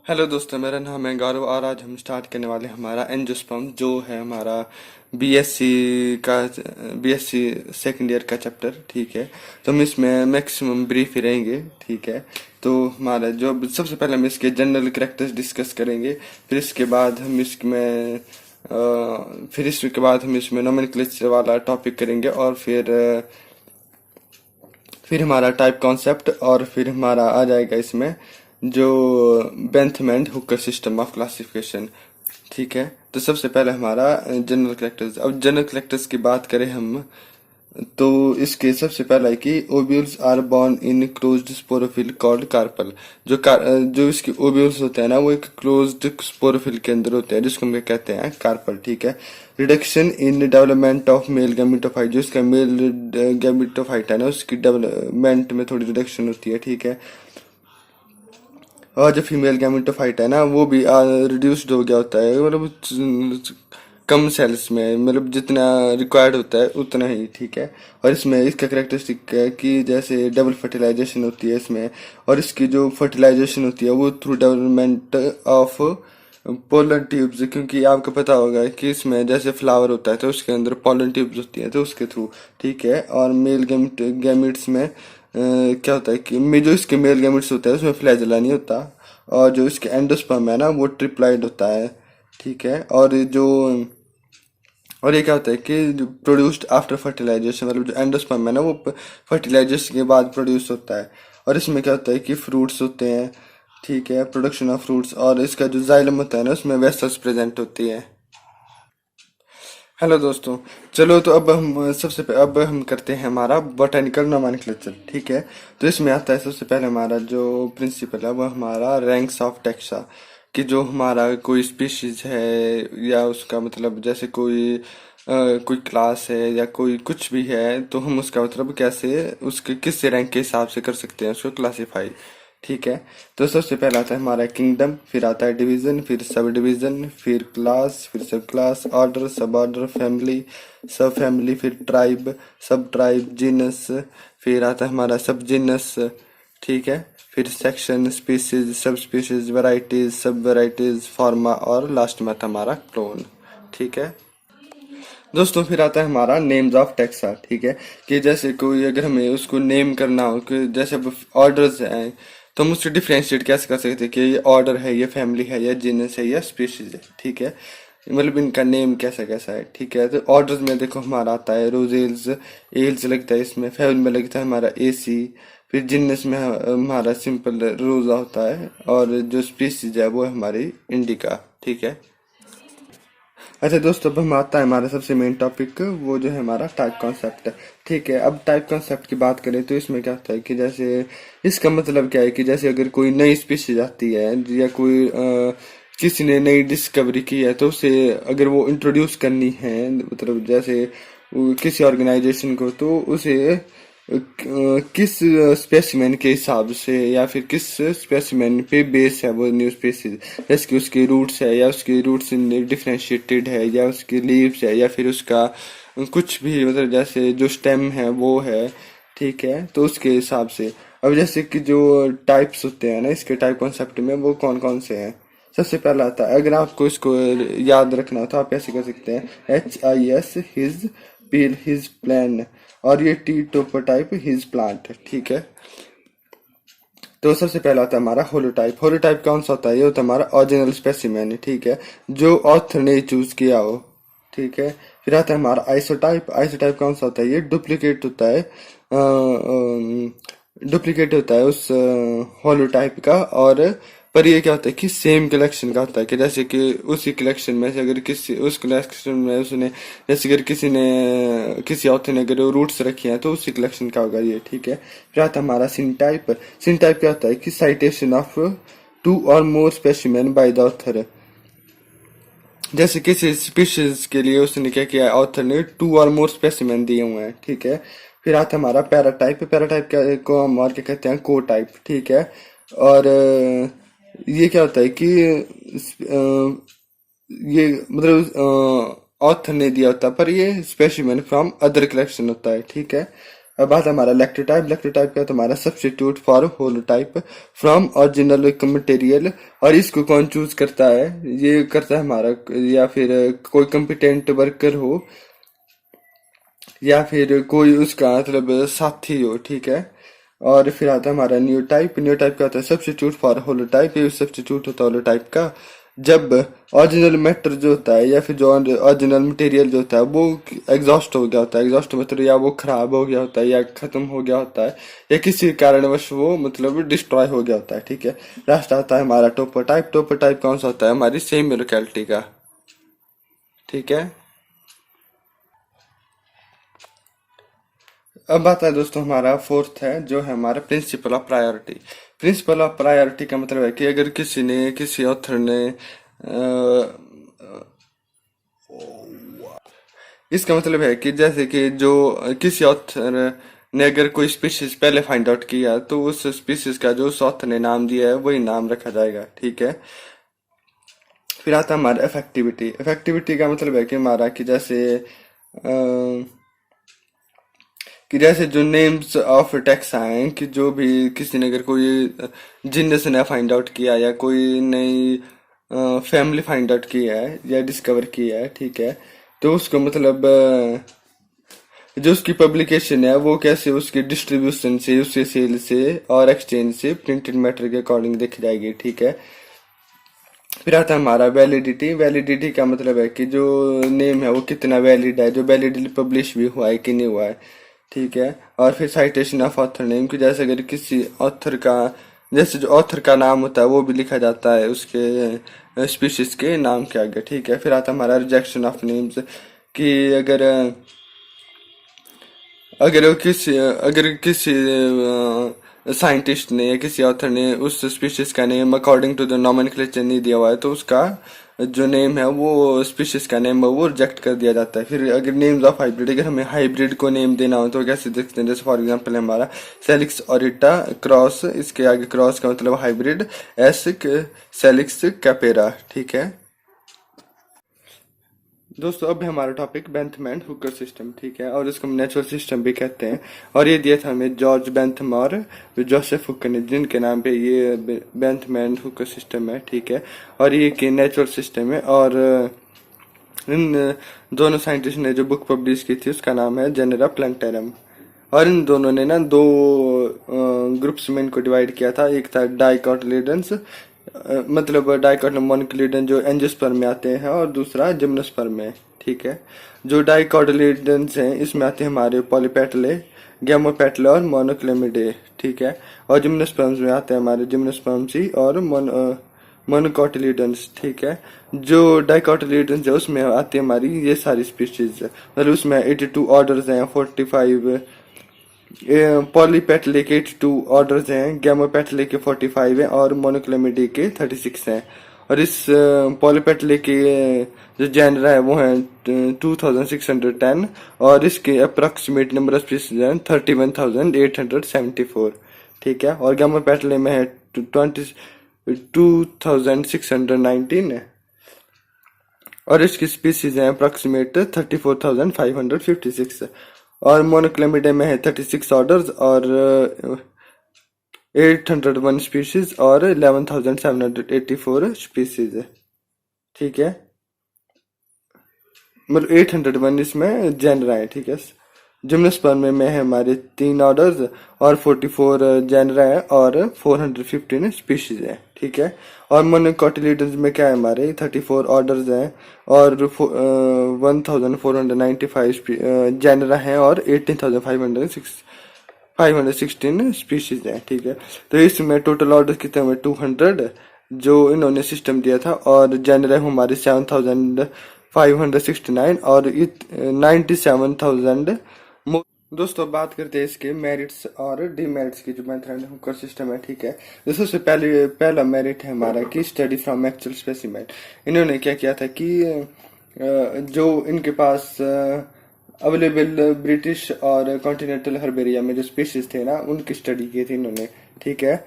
Hello दोस्तों, मेरा नाम है गौरव और आज हम स्टार्ट करने वाले हैं हमारा एंजियोस्पर्म जो है हमारा बीएससी का बीएससी सेकंड ईयर का चैप्टर। ठीक है, तो हम इसमें मैक्सिमम ब्रीफ ही रहेंगे। ठीक है, तो हमारा जो सबसे पहले हम इसके जनरल कैरेक्टर्स डिस्कस करेंगे। फिर इसके बाद हम इसमें नोमेनक्लेचर वाला टॉपिक करेंगे और फिर हमारा टाइप कॉन्सेप्ट और फिर हमारा आ जाएगा इसमें जो Bentham and Hooker system of classification. ठीक है, तो सबसे पहले हमारा जनरल करेक्टर्स। अब जनरल करेक्टर्स की बात करें हम तो इसके सबसे पहला है कि ovules are born in closed sporophyll called carpel. जो इसके ओव्यूल्स होते हैं ना, वो एक क्लोज्ड स्पोरोफिल के अंदर होते हैं जिसको हम कहते हैं कार्पल। ठीक है, reduction in development of male gametophyte, जो इसका मेल गैमेटोफाइट है ना, उसकी डेवलपमेंट में थोड़ी रिडक्शन होती है। ठीक है, और जो फीमेल गैमेटोफाइट है ना, वो भी रिड्यूस्ड हो गया होता है, मतलब कम सेल्स में, मतलब जितना रिक्वायर्ड होता है उतना ही। ठीक है, और इसमें इसका करेक्टरिस्टिक है कि जैसे डबल फर्टिलाइजेशन होती है इसमें, और इसकी जो फर्टिलाइजेशन होती है वो through development of pollen tubes, क्योंकि आपको पता होगा कि इसमें जैसे फ्लावर होता है तो उसके अंदर पोलन ट्यूब्स होती हैं, तो उसके थ्रू। ठीक है, और मेल गैमेट्स में क्या होता है कि जो इसके मेल गैमेट्स होता है उसमें फ्लैजेला नहीं होता, और जो इसके एंडोस्पर्म है ना वो ट्रिप्लाइड होता है। ठीक है, और ये क्या होता है कि जो प्रोड्यूस्ड आफ्टर फर्टिलाइजेशन, मतलब जो एंडोस्पर्म है ना वो फर्टिलाइजेशन के बाद प्रोड्यूस होता है। और इसमें क्या होता है कि फ्रूट्स होते हैं। ठीक है, प्रोडक्शन ऑफ फ्रूट्स, और इसका जो जाइलम होता है ना उसमें वेसल्स प्रेजेंट होती है। हेलो दोस्तों, चलो तो अब हम करते हैं हमारा बोटेनिकल नोमेनक्लेचर। ठीक है, तो इसमें आता है सबसे पहले हमारा जो प्रिंसिपल है वो हमारा रैंक्स ऑफ टैक्सा, कि जो हमारा कोई स्पीशीज है या उसका मतलब जैसे कोई क्लास है या कोई कुछ भी है, तो हम उसका मतलब कैसे उसके किस रैंक के हिसाब से कर सकते हैं उसको क्लासिफाई। ठीक है, तो सबसे पहला आता है हमारा किंगडम, फिर आता है डिवीजन, फिर सब डिवीजन, फिर क्लास, फिर सब क्लास, ऑर्डर, सब ऑर्डर, फैमिली, सब फैमिली, फिर ट्राइब, सब ट्राइब, जीनस, फिर आता है हमारा सब जीनस। ठीक है, फिर section, species, sub species, varieties, सब वेराइटीज, फॉर्मा, और लास्ट में आता है हमारा क्लोन। ठीक है दोस्तों, फिर आता है हमारा नेम्स ऑफ टैक्सा। ठीक है, कि जैसे कोई अगर हमें उसको नेम करना हो, कि जैसे अब ऑर्डर्स हैं तो हम उससे डिफ्रेंशिएट कैसे कर सकते हैं कि ये ऑर्डर है, ये फैमिली है, या जीनस है, या स्पीशीज है। ठीक है, मतलब इनका नेम कैसा कैसा है। ठीक है, तो ऑर्डर्स में देखो हमारा आता है रोजेल्स, एल्स लगता है इसमें, फैमिली में लगता है हमारा एसी, फिर जिनस में हमारा सिंपल रोजा होता है, और जो स्पीशीज है वो है हमारी इंडिका। ठीक है, अच्छा दोस्तों, अब हम आता है हमारा सबसे मेन टॉपिक, वो जो है हमारा टाइप कॉन्सेप्ट। ठीक है, अब टाइप कॉन्सेप्ट की बात करें तो इसमें क्या होता है कि जैसे इसका मतलब क्या है कि जैसे अगर कोई नई स्पीशीज आती है या कोई किसी ने नई डिस्कवरी की है, तो उसे अगर वो इंट्रोड्यूस करनी है, मतलब जैसे किसी ऑर्गेनाइजेशन को, तो उसे किस स्पेसिमेन के हिसाब से या फिर किस स्पेसिमेन पे बेस है वो न्यू स्पीसीज, जैसे कि उसके रूट्स है या उसके रूट्स डिफरेंशिएटेड है, या उसके लीव्स है, या फिर उसका कुछ भी, मतलब जैसे जो स्टेम है वो है। ठीक है, तो उसके हिसाब से अब जैसे कि जो टाइप्स होते हैं ना इसके टाइप कॉन्सेप्ट में, वो कौन कौन से हैं। सबसे पहला आता है, अगर आपको इसको याद रखना हो तो आप ऐसे कर सकते हैं, HIS हिज पील हिज प्लान, और ये टी टोपोटाइप हिज प्लांट। ठीक है, तो सबसे पहला होता है हमारा होलोटाइप। होलोटाइप कौन सा होता है, ये होता है हमारा ओरिजिनल स्पेसिमेन। ठीक है, जो ऑथर ने चूज किया हो। ठीक है, फिर आता है हमारा आइसोटाइप। आइसोटाइप कौन सा होता है, ये डुप्लीकेट होता है, डुप्लीकेट होता है उस होलोटाइप का, और पर ये क्या होता है कि सेम कलेक्शन का होता है, कि जैसे कि उसी कलेक्शन में से अगर किसी उस कलेक्शन में उसने, जैसे अगर किसी ऑथर ने अगर रूट्स रखे हैं तो उसी कलेक्शन का होगा ये। ठीक है, फिर आता है हमारा सिनटाइप। सिनटाइप क्या होता है कि साइटेशन ऑफ टू और मोर स्पेसिमेन बाय द ऑथर, जैसे किसी स्पीशीज के लिए उसने क्या किया, ऑथर ने टू और मोर स्पेसिमेन दिए हुए हैं। ठीक है, फिर आता है हमारा पैराटाइप। पैराटाइप को हम और क्या कहते हैं, को टाइप। ठीक है, और ये क्या होता है कि ये मतलब ऑथर ने दिया होता है, पर ये स्पेसिमेन फ्रॉम अदर कलेक्शन होता है। ठीक है, अब बात है हमारा इलेक्ट्रोटाइप। इलेक्ट्रोटाइप का तुम्हारा substitute for holotype from original material. और इसको कौन चूज करता है? ये करता है हमारा, या फिर कोई कंपिटेंट वर्कर हो, या फिर कोई उसका मतलब साथी हो, ठीक है। और फिर आता है हमारा न्यू टाइप। न्यू टाइप का होता है सब्स्टिट्यूट फॉर होलोटाइप। ये सब्स्टिट्यूट होता है होलोटाइप का जब ओरिजिनल मैटर जो होता है या फिर जो ओरिजिनल मटेरियल जो होता है वो एग्जॉस्ट हो गया होता है। एग्जॉस्ट मतलब या वो खराब हो गया होता है या खत्म हो गया होता है या किसी कारणवश वो मतलब डिस्ट्रॉय हो गया होता है, ठीक है। लास्ट आता है हमारा टोपर टाइप। टोपर टाइप कौन सा होता है? हमारी सेमी लोकेलिटी का, ठीक है। अब आता है दोस्तों हमारा फोर्थ है जो है हमारा principle of priority. Principle of priority का मतलब है कि अगर किसी ने, किसी ऑथर ने इसका मतलब है कि जैसे कि जो किसी ऑथर ने अगर कोई स्पीशीज पहले फाइंड आउट किया तो उस स्पीशीज का जो उस ऑथर ने नाम दिया है वही नाम रखा जाएगा, ठीक है। फिर आता है हमारा इफेक्टिविटी। इफेक्टिविटी का मतलब है कि हमारा कि जैसे जो नेम्स ऑफ टैक्स आए कि जो भी किसी ने अगर कोई जिन्नस ने फाइंड आउट किया या कोई नई फैमिली फाइंड आउट किया है या डिस्कवर किया है, ठीक है, तो उसको मतलब जो उसकी पब्लिकेशन है वो कैसे उसकी डिस्ट्रीब्यूशन से, उसके सेल से और एक्सचेंज से प्रिंटेड मैटर के अकॉर्डिंग देखी जाएगी, ठीक है। फिर आता है हमारा वैलिडिटी। वैलिडिटी का मतलब है कि जो नेम है वो कितना वैलिड है, जो वैलिडली पब्लिश भी हुआ है कि नहीं हुआ है, ठीक है। और फिर साइटेशन ऑफ ऑथर नेम की जैसे अगर किसी ऑथर का, जैसे जो ऑथर का नाम होता है वो भी लिखा जाता है उसके स्पीशीज के नाम के आगे, ठीक है। फिर आता है हमारा रिजेक्शन ऑफ नेम्स कि अगर किसी साइंटिस्ट ने या किसी ऑथर ने उस स्पीशीज का name according to the nomenclature नहीं दिया हुआ है तो उसका जो नेम है वो स्पीशीज का नेम है वो रिजेक्ट कर दिया जाता है। फिर अगर नेम्स ऑफ हाइब्रिड, अगर हमें हाइब्रिड को नेम देना हो तो कैसे देखते हैं? जैसे फॉर एग्जांपल हमारा सेलिक्स ओरिटा क्रॉस, इसके आगे क्रॉस का मतलब हाइब्रिड, एस सेलिक्स कैपेरा, ठीक है। दोस्तों अब है हमारा टॉपिक बेंथम हुकर सिस्टम, ठीक है, और इसको हम नेचुरल सिस्टम भी कहते हैं। और ये दिया था हमें जॉर्ज बेंथम और जोसेफ हुकर ने, जिनके नाम पे ये बेंथम हुकर सिस्टम है, ठीक है। और ये कि नेचुरल सिस्टम है। और इन दोनों साइंटिस्ट ने जो बुक पब्लिश की थी उसका नाम है जेनेरा प्लांटेरम। और इन दोनों ने ना दो ग्रुप्स में इनको डिवाइड किया था। एक था डाइकोटिलिडन्स, मतलब डाइकोटिलम मोनोक्लिडन जो एंजियोस्पर्म में आते हैं, और दूसरा जिम्नोस्पर्म में, ठीक है। जो डाइकोटिलिडन्स हैं इसमें आते हैं हमारे पॉलीपेटले, गैमोपेटले और मोनोक्लेमिडे, ठीक है। और जिम्नोस्पर्म्स में आते हैं हमारे जिम्नोस्पर्म्सी और मोनोकोटिलिडन्स, ठीक है। जो डाइकोटिलिडन्स है उसमें आती है हमारी ये सारी स्पीशीज, मतलब उसमें 82 ऑर्डर्स हैं, 45 पॉलीपेटले के 82 ऑर्डर्स हैं, गैमोपेटले के 45 हैं और मोनोक्लेमिडी के 36 हैं। और इस पॉलीपेटले के जो जेनरा है वो है 2610 और इसके अप्रोक्सीमेट नंबर ऑफ स्पीशीज हैं 31,874, ठीक है। और गैमोपेटले में है 2619 और इसकी स्पीशीज हैं अप्रोक्सीमेट 34,556। और मोनोक्लेमिडे में है 36 ऑर्डर्स और 801 स्पीशीज और 11,784 स्पीशीज है, ठीक है। मतलब 801 इसमें जेनरा है, ठीक है। जिम्नोस्पर्म में है हमारे 3 ऑर्डर्स और 44 जेनरा है और 415 स्पीशीज है, ठीक है। और मोनोकोटिलिडन्स में क्या है हमारे 34 ऑर्डर्स हैं और 1495 जेनरा है और 18,516 स्पीशीज है, ठीक है। तो इसमें टोटल ऑर्डर कितने हुए 200 जो इन्होंने सिस्टम दिया था, और जेनरा हमारे 7,569 और 97,000। दोस्तों बात करते हैं इसके मेरिट्स और डिमेरिट्स की। जो मैथड हुकर सिस्टम है, ठीक है। तो सबसे पहला मेरिट है हमारा कि स्टडी फ्रॉम एक्चुअल स्पेसिमेन। इन्होंने क्या किया था कि जो इनके पास अवेलेबल ब्रिटिश और कॉन्टिनेंटल हर्बेरिया में जो स्पीशीज थे ना उनकी स्टडी की थी इन्होंने, ठीक है।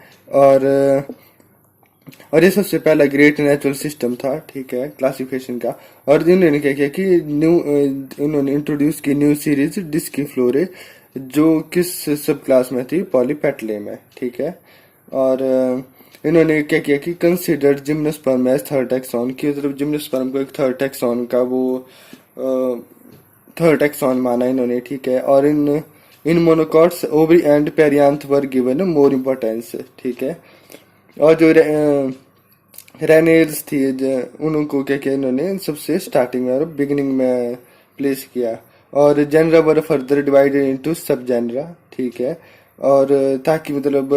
और ये सबसे पहला ग्रेट नेचुरल सिस्टम था, ठीक है, क्लासिफिकेशन का। और इन्होंने क्या किया कि इन्होंने इंट्रोड्यूस की न्यू सीरीज डिस्की फ्लोरे जो किस सब क्लास में थी, पॉलीपेटले में, ठीक है। और इन्होंने क्या किया कि considered gymnosperm as third taxon, की मतलब जिम्नोस्पर्म को एक थर्ड टैक्सॉन का वो थर्ड टैक्सॉन माना इन्होंने, ठीक है। और in monocots ovary and perianth were given more importance, ठीक है। और जो रेनेल्स थी, उनको क्या किया इन्होंने सबसे स्टार्टिंग में और बिगिनिंग में प्लेस किया। और जनरा वर फर्दर डिवाइडेड इनटू सब जनरा, ठीक है। और ताकि मतलब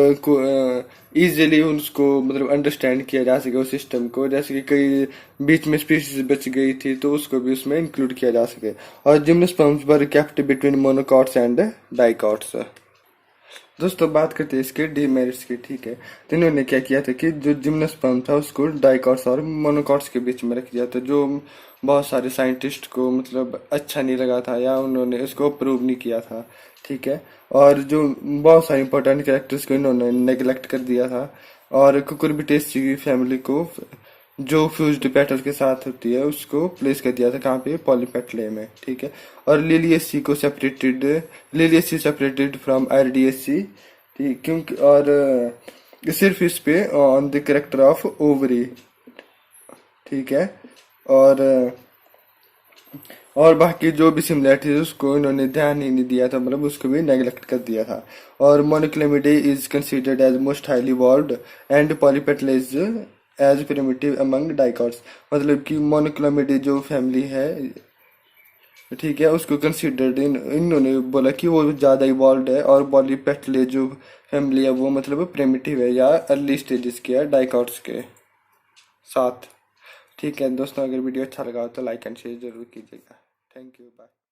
इजीली उसको मतलब अंडरस्टैंड किया जा सके उस सिस्टम को, जैसे कि कई बीच में स्पीशीज बच गई थी तो उसको भी उसमें इंक्लूड किया जा सके। और gymnosperms were kept between monocots and dicots. दोस्तों बात करते हैं इसके डीमेरिट्स की, ठीक है। तो इन्होंने क्या किया था कि जो जिम्नोस्पर्म था उसको डाइकॉट्स और मोनोकॉट्स के बीच में रख दिया था, जो बहुत सारे साइंटिस्ट को मतलब अच्छा नहीं लगा था या उन्होंने इसको अप्रूव नहीं किया था, ठीक है। और जो बहुत सारे इंपॉर्टेंट कैरेक्टर्स को इन्होंने नेग्लेक्ट कर दिया था। और कुकुरबिटेसी की फैमिली को जो फ्यूज्ड पेटल के साथ होती है उसको प्लेस कर दिया था कहाँ पे, पॉलीपेटले में, ठीक है। और लिलियसी को सेपरेटेड, लिलियसी सेपरेटेड फ्रॉम आरडीएससी, ठीक, क्योंकि और सिर्फ इस पे on the character of ovary, ठीक है। और और बाकी जो भी सिमिलरिटीज उसको इन्होंने ध्यान ही नहीं दिया था, मतलब उसको भी नेग्लेक्ट कर दिया था। और Monochlamydeae is considered as most highly evolved and Polypetalae as primitive among dicots, मतलब कि मोनोक्लेमिडे जो फैमिली है, ठीक है, उसको कंसिडर्ड इन्होंने बोला कि वो ज़्यादा इवॉल्व है। और पॉलीपेटले जो फैमिली है वो मतलब प्रिमिटिव है या अर्ली स्टेजेस की है डाइकॉट्स के साथ, ठीक है। दोस्तों अगर वीडियो अच्छा लगा हो तो लाइक एंड शेयर जरूर कीजिएगा। Thank you, bye.